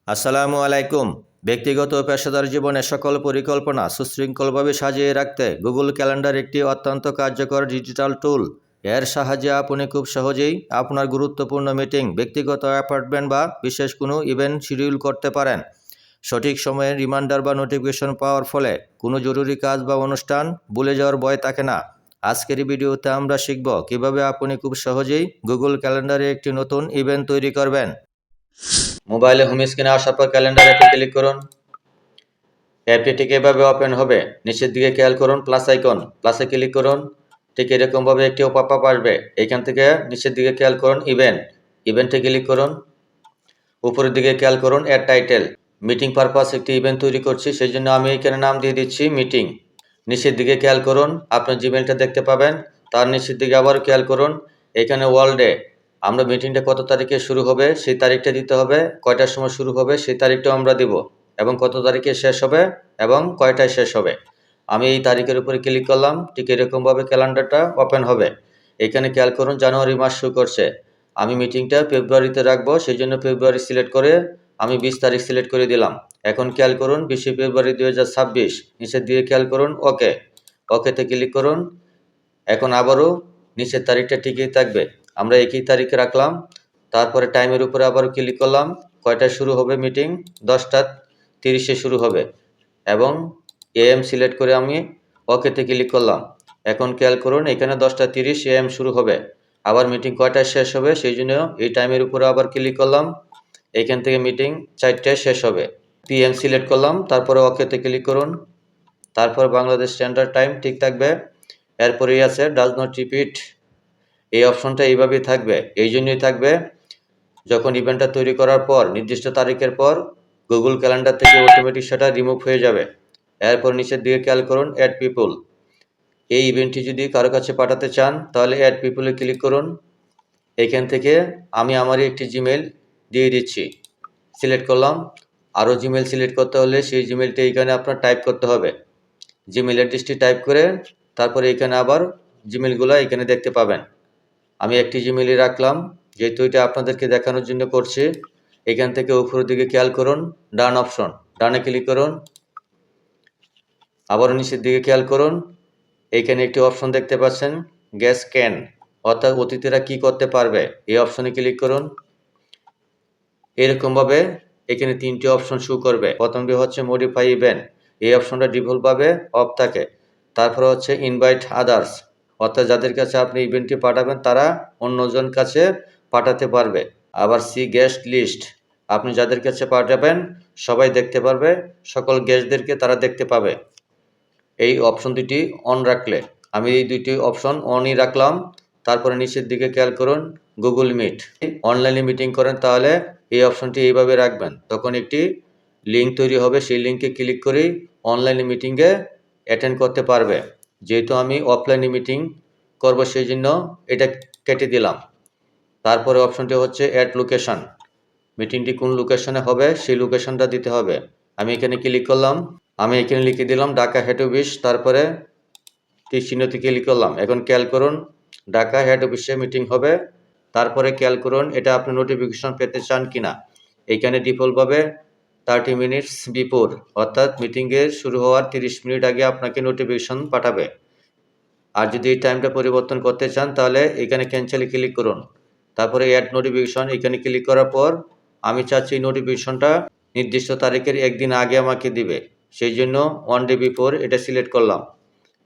আসসালামু আলাইকুম। ব্যক্তিগত ও পেশাদার জীবনে সকল পরিকল্পনা সুশৃঙ্খলভাবে সাজিয়ে রাখতে গুগল ক্যালেন্ডার একটি অত্যন্ত কার্যকর ডিজিটাল টুল। এর সাহায্যে আপনি খুব সহজেই আপনার গুরুত্বপূর্ণ মিটিং, ব্যক্তিগত অ্যাপয়েন্টমেন্ট বা বিশেষ কোনো ইভেন্ট শিডিউল করতে পারেন। সঠিক সময়ে রিমাইন্ডার বা নোটিফিকেশন পাওয়ার ফলে কোনো জরুরি কাজ বা অনুষ্ঠান ভুলে যাওয়ার ভয় থাকে না। আজকের এই ভিডিওতে আমরা শিখব কিভাবে আপনি খুব সহজেই গুগল ক্যালেন্ডারে একটি নতুন ইভেন্ট তৈরি করবেন। মোবাইলে হোম স্ক্রিনে আসার পর ক্যালেন্ডার অ্যাপে ক্লিক করুন। অ্যাপটি ঠিক এভাবে ওপেন হবে। নিচের দিকে খেয়াল করুন প্লাস আইকন, প্লাসে ক্লিক করুন। ঠিক এরকমভাবে একটি পপ আপ আসবে। এইখান থেকে নিচের দিকে খেয়াল করুন ইভেন্টে ক্লিক করুন। উপরের দিকে খেয়াল করুন অ্যাড টাইটেল। মিটিং পারপাস একটি ইভেন্ট তৈরি করছি, সেই জন্য আমি এখানে নাম দিয়ে দিচ্ছি মিটিং। নিচের দিকে খেয়াল করুন আপনার জিমেলটা দেখতে পাবেন। তার নিচের দিকে আবার খেয়াল করুন এখানে ওয়ার্ল্ডে আমরা মিটিংটা কত তারিখে শুরু হবে সেই তারিখটা দিতে হবে, কয়টার সময় শুরু হবে সেই তারিখটাও আমরা দিব, এবং কত তারিখে শেষ হবে এবং কয়টায় শেষ হবে। আমি এই তারিখের উপরে ক্লিক করলাম। ঠিক এরকমভাবে ক্যালেন্ডারটা ওপেন হবে। এখানে খেয়াল করুন জানুয়ারি মাস শুরু করছে। আমি মিটিংটা ফেব্রুয়ারিতে রাখবো, সেই জন্য ফেব্রুয়ারি সিলেক্ট করে আমি 20 তারিখ সিলেক্ট করে দিলাম। এখন খেয়াল করুন 20 ফেব্রুয়ারি 2026। নিচের দিকে খেয়াল করুন ওকেতে ক্লিক করুন। এখন আবারও নিচের তারিখটা ঠিকই থাকবে, আমরা একই তারিখে রাখলাম। তারপরে টাইমের উপরে আবার ক্লিক করলাম। কয়টায় শুরু হবে মিটিং? 10:30 শুরু হবে, এবং এএম সিলেক্ট করে আমি ওকেতে ক্লিক করলাম। এখন খেয়াল করুন এখানে 10:30 AM শুরু হবে। আবার মিটিং কয়টায় শেষ হবে সেই জন্য এই টাইমের উপরে আবার ক্লিক করলাম। এইখান থেকে মিটিং 4টায় শেষ হবে। PM সিলেক্ট করলাম, তারপরে ওকেতে ক্লিক করুন। তারপর বাংলাদেশ স্ট্যান্ডার্ড টাইম ঠিক থাকবে। এরপরেই আছে ডাজ নট রিপিট। এই অপশনটা এইভাবেই থাকবে। এই জন্যই থাকবে, যখন ইভেন্টটা তৈরি করার পর নির্দিষ্ট তারিখের পর গুগল ক্যালেন্ডার থেকে অটোমেটিক সেটা রিমুভ হয়ে যাবে। এরপর নিচের দিকে খেয়াল করুন অ্যাড পিপল। এই ইভেন্টটি যদি কারো কাছে পাঠাতে চান তাহলে অ্যাড পিপলে ক্লিক করুন। এইখান থেকে আমি আমারই একটি জিমেল দিয়ে দিচ্ছি, সিলেক্ট করলাম। আরও জিমেল সিলেক্ট করতে হলে সেই জিমেলটা এইখানে আপনার টাইপ করতে হবে। জিমেল অ্যাড্রেসটি টাইপ করে তারপরে এখানে আবার জিমেলগুলো এখানে দেখতে পাবেন। আমি একটি জিমেলই রাখলাম, যেহেতু এটা আপনাদেরকে দেখানোর জন্য করছি। এখান থেকে উপরের দিকে খেয়াল করুন ডান অপশন, ডানে ক্লিক করুন। আবারও নিচের দিকে খেয়াল করুন এইখানে একটি অপশন দেখতে পাচ্ছেন গ্যাস ক্যান, অর্থাৎ অতিথিরা কি করতে পারবে, এই অপশনে ক্লিক করুন। এরকমভাবে এখানে 3টি অপশন শো করবে। প্রথমটি হচ্ছে মডিফাই ইভেন্ট, এই অপশনটা ডিফল্টভাবে অফ থাকে। তারপরে হচ্ছে ইনভাইট আদার্স, অর্থাৎ যাদের কাছে আপনি ইভেন্টটি পাঠাবেন তারা অন্যজন কাছে পাঠাতে পারবে। আবার সি গেস্ট লিস্ট, আপনি যাদের কাছে পাঠাবেন সবাই দেখতে পারবে, সকল গেস্টদেরকে তারা দেখতে পাবে। এই অপশন দুটি অন রাখলে, আমি এই দুটি অপশন অনই রাখলাম। তারপরে নিচের দিকে খেয়াল করুন গুগল মিট। অনলাইনে মিটিং করেন তাহলে এই অপশনটি এইভাবে রাখবেন, তখন একটি লিঙ্ক তৈরি হবে, সেই লিঙ্কে ক্লিক করেই অনলাইনে মিটিংয়ে অ্যাটেন্ড করতে পারবে। যেহেতু আমি অফলাইনে মিটিং করব সেই জন্য এটা কেটে দিলাম। তারপরে অপশনটি হচ্ছে অ্যাড লোকেশন, মিটিংটি কোন লোকেশনে হবে সেই লোকেশনটা দিতে হবে। আমি এখানে ক্লিক করলাম, আমি এখানে লিখে দিলাম ঢাকা হেড অফিস, তারপরে তীর চিহ্নতে ক্লিক করলাম। এখন খেয়াল করুন ঢাকা হেড অফিসে মিটিং হবে। তারপরে খেয়াল করুন এটা আপনি নোটিফিকেশন পেতে চান কিনা। এইখানে ডিফল্টভাবে 30 মিনিটস বিফোর, অর্থাৎ মিটিংয়ের শুরু হওয়ার 30 মিনিট আগে আপনাকে নোটিফিকেশন পাঠাবে। আর যদি এই টাইমটা পরিবর্তন করতে চান তাহলে এখানে ক্যান্সেলে ক্লিক করুন। তারপরে অ্যাড নোটিফিকেশন, এখানে ক্লিক করার পর আমি চাচ্ছি নোটিফিকেশনটা নির্দিষ্ট তারিখের একদিন আগে আমাকে দিবে, সেই জন্য 1 ডে বিফোর এটা সিলেক্ট করলাম।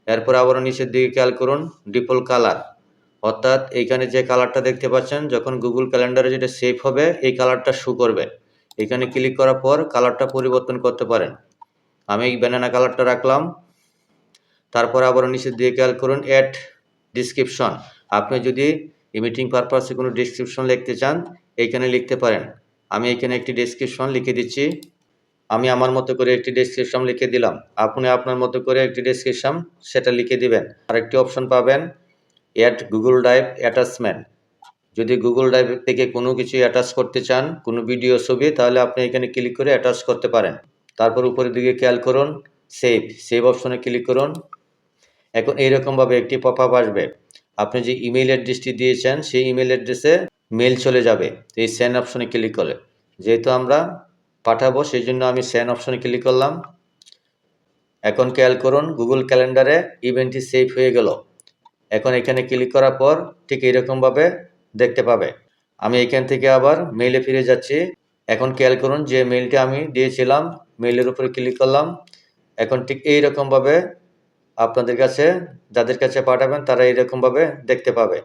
এরপর আবারও নিচের দিকে খেয়াল করুন ডিফল্ট কালার, অর্থাৎ এইখানে যে কালারটা দেখতে পাচ্ছেন যখন গুগল ক্যালেন্ডারে যেটা সেভ হবে এই কালারটা শো করবে। এখানে ক্লিক করার পর কালারটা পরিবর্তন করতে পারেন। আমি এই ব্যানানা কালারটা রাখলাম। তারপর আবারও নিচের দিকে খেয়াল করুন অ্যাড ডিসক্রিপশন, আপনি যদি এই মিটিং পারপাসে কোনো ডিসক্রিপশন লিখতে চান এইখানে লিখতে পারেন। আমি এখানে একটি ডেসক্রিপশন লিখে দিচ্ছি। আমি আমার মতো করে একটি ডেসক্রিপশন লিখে দিলাম, আপনি আপনার মতো করে একটি ডেসক্রিপশন সেটা লিখে দিবেন। আরেকটি অপশন পাবেন অ্যাড গুগল ড্রাইভ অ্যাটাচমেন্ট, যদি গুগল ড্রাইভ থেকে কোনো কিছু অ্যাটাচ করতে চান, কোনো ভিডিও ছবি, তাহলে আপনি এখানে ক্লিক করে অ্যাটাচ করতে পারেন। তারপর উপরের দিকে খেয়াল করুন সেভ অপশনে ক্লিক করুন। এখন এইরকমভাবে একটি পপ আপ আসবে, আপনি যে ইমেল অ্যাড্রেসটি দিয়েছেন সেই ইমেল অ্যাড্রেসে মেল চলে যাবে এই সেন্ড অপশনে ক্লিক করে। যেহেতু আমরা পাঠাবো, সেই জন্য আমি সেন্ড অপশনে ক্লিক করলাম। এখন খেয়াল করুন গুগল ক্যালেন্ডারে ইভেন্টটি সেভ হয়ে গেল। এখন এখানে ক্লিক করার পর ঠিক এইরকমভাবে দেখতে পাবে। আমি এখান থেকে আবার মেইলে ফিরে যাচ্ছি। এখন খেয়াল করুন যে মেইলটি আমি দিয়েছিলাম, মেইলের উপরে ক্লিক করলাম। এখন ঠিক এইরকমভাবে আপনাদের কাছে যাদের কাছে পাঠাবেন তারা এইরকমভাবে দেখতে পাবে।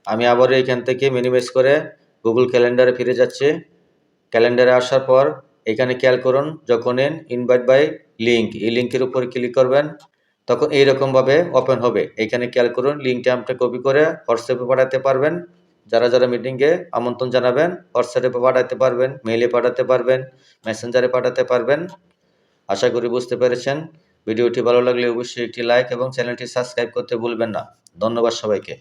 আমি আবারও এখান থেকে মিনিমাইজ করে গুগল ক্যালেন্ডারে ফিরে যাচ্ছি। ক্যালেন্ডারে আসার পর এখানে খেয়াল করুন যখন ইনভাইট বাই লিঙ্ক, এই লিঙ্কের উপর ক্লিক করবেন তখন এইরকমভাবে ওপেন হবে। এখানে খেয়াল করুন লিঙ্কটা আপনি কপি করে হোয়াটসঅ্যাপে পাঠাতে পারবেন। যারা যারা মিটিংয়ে আমন্ত্রণ জানাবেন হোয়াটসঅ্যাপে পাঠাতে পারবেন, মেইলে পাঠাতে পারবেন, মেসেঞ্জারে পাঠাতে পারবেন। আশা করি বুঝতে পেরেছেন। ভিডিওটি ভালো লাগলে অবশ্যই একটি লাইক এবং চ্যানেলটি সাবস্ক্রাইব করতে ভুলবেন না। ধন্যবাদ সবাইকে।